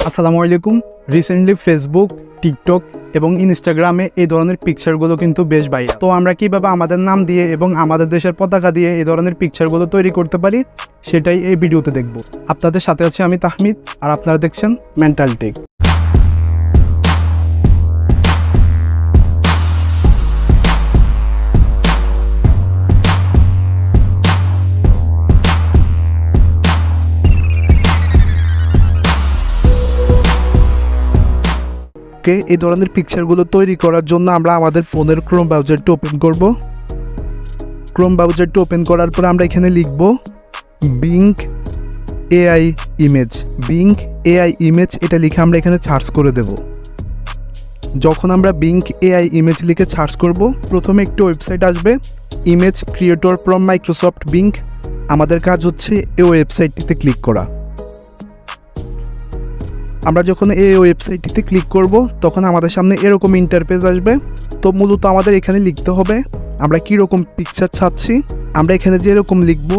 আসসালামু আলাইকুম। Recently Facebook, TikTok এবং ইনস্টাগ্রামে এই ধরনের পিকচারগুলো কিন্তু বেশ ভাইরাল। তো আমরা কীভাবে আমাদের নাম দিয়ে এবং আমাদের দেশের পতাকা দিয়ে এই ধরনের পিকচারগুলো তৈরি করতে পারি সেটাই এই ভিডিওতে দেখব। আপনাদের সাথে আছি আমি তাহমিদ, আর আপনারা দেখছেন মেন্টাল টেক। এই ধরনের পিকচারগুলো তৈরি করার জন্য আমরা আমাদের ফোনের ক্রোম ব্রাউজারটি ওপেন করব। ক্রোম ব্রাউজারটি ওপেন করার পর আমরা এখানে লিখব being AI image. Being AI image এটা লিখে আমরা এখানে সার্চ করে দেব। যখন আমরা বিং এআই ইমেজ লিখে সার্চ করব, প্রথমে একটি ওয়েবসাইট আসবে, image creator from Microsoft being. আমাদের কাজ হচ্ছে এই ওয়েবসাইটটিতে ক্লিক করা। আমরা যখন এই ওয়েবসাইটটিতে ক্লিক করব তখন আমাদের সামনে এরকম ইন্টারফেস আসবে। তো মূলত আমাদের এখানে লিখতে হবে আমরা কীরকম পিকচার চাচ্ছি। আমরা এখানে যেরকম লিখব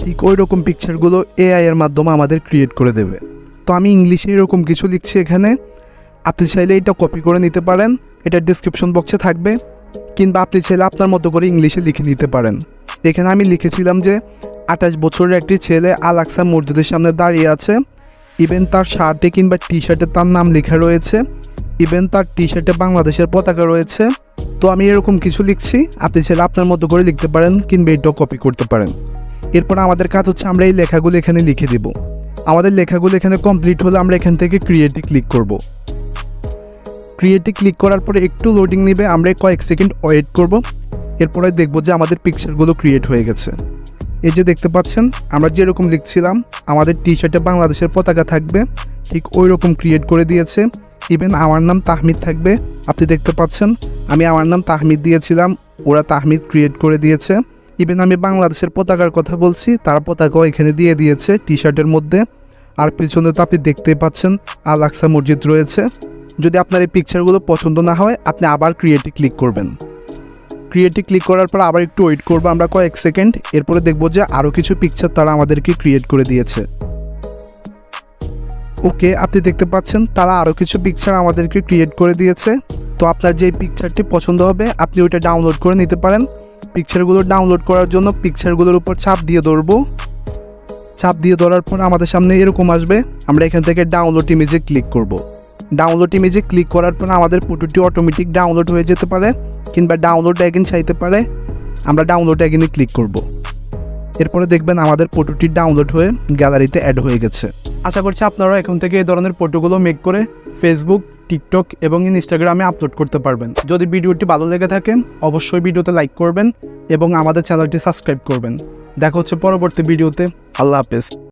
ঠিক ওই রকম পিকচারগুলো এআই এর মাধ্যমে আমাদের ক্রিয়েট করে দেবে। তো আমি ইংলিশে এরকম কিছু লিখছি এখানে। আপনি চাইলে এটা কপি করে নিতে পারেন, এটা ডিসক্রিপশন বক্সে থাকবে, কিংবা আপনি চাইলে আপনার মতো করে ইংলিশে লিখে নিতে পারেন। এখানে আমি লিখেছিলাম যে 28 বছরের একটি ছেলে আল আকসা মসজিদের সামনে দাঁড়িয়ে আছে। ইভেন তার শার্টে কিংবা টি শার্টে তার নাম লেখা রয়েছে, ইভেন তার টি শার্টে বাংলাদেশের পতাকা রয়েছে। তো আমি এরকম কিছু লিখছি, আপনি চাইলে আপনার মতো করে লিখতে পারেন কিংবা এটাও কপি করতে পারেন। এরপর আমাদের কাজ হচ্ছে আমরা এই লেখাগুলো এখানে লিখে দেব। আমাদের লেখাগুলো এখানে কমপ্লিট হলে আমরা এখান থেকে ক্রিয়েটে ক্লিক করব। ক্রিয়েটে ক্লিক করার পরে একটু লোডিং নেবে, আমরা কয়েক সেকেন্ড ওয়েট করব। এরপরে দেখব যে আমাদের পিকচারগুলো ক্রিয়েট হয়ে গেছে। এই যে দেখতে পাচ্ছেন আমরা যেরকম লিখছিলাম আমাদের টি শার্টে বাংলাদেশের পতাকা থাকবে, ঠিক ওই রকম ক্রিয়েট করে দিয়েছে। ইভেন আমার নাম তাহমিদ থাকবে, আপনি দেখতে পাচ্ছেন আমি আমার নাম তাহমিদ দিয়েছিলাম, ওরা তাহমিদ ক্রিয়েট করে দিয়েছে। ইভেন আমি বাংলাদেশের পতাকার কথা বলছি, তারা পতাকাও এখানে দিয়ে দিয়েছে টি শার্টের মধ্যে। আর পিছনে তো আপনি দেখতেই পাচ্ছেন আল আকসা মসজিদ রয়েছে। যদি আপনার এই পিকচারগুলো পছন্দ না হয় আপনি আবার ক্রিয়েটে ক্লিক করবেন। ক্রিয়েটে ক্লিক করার পর আবার একটু ওয়েট করবো আমরা কয়েক সেকেন্ড। এরপরে দেখবো যে আরও কিছু পিকচার তারা আমাদেরকে ক্রিয়েট করে দিয়েছে। ওকে, আপনি দেখতে পাচ্ছেন তারা আরও কিছু পিকচার আমাদেরকে ক্রিয়েট করে দিয়েছে। তো আপনার যে পিকচারটি পছন্দ হবে আপনি ওইটা ডাউনলোড করে নিতে পারেন। পিকচারগুলো ডাউনলোড করার জন্য পিকচারগুলোর উপর চাপ দিয়ে ধরবো। চাপ দিয়ে ধরার পর আমাদের সামনে এরকম আসবে, আমরা এখান থেকে ডাউনলোড ইমেজে ক্লিক করব। ডাউনলোড ইমেজে ক্লিক করার পর আমাদের ফটোটি অটোমেটিক ডাউনলোড হয়ে যেতে পারে, কিংবা ডাউনলোড অ্যাগেন চাইতে পারে। আমরা ডাউনলোড অ্যাগেনে ক্লিক করব। এরপরে দেখবেন আমাদের ফটোটি ডাউনলোড হয়ে গ্যালারিতে অ্যাড হয়ে গেছে। আশা করছি আপনারা এখন থেকে এই ধরনের ফটোগুলো মেক করে ফেসবুক, টিকটক এবং ইনস্টাগ্রামে আপলোড করতে পারবেন। যদি ভিডিওটি ভালো লেগে থাকে অবশ্যই ভিডিওতে লাইক করবেন এবং আমাদের চ্যানেলটি সাবস্ক্রাইব করবেন। দেখা হচ্ছে পরবর্তী ভিডিওতে। আল্লাহ হাফেজ।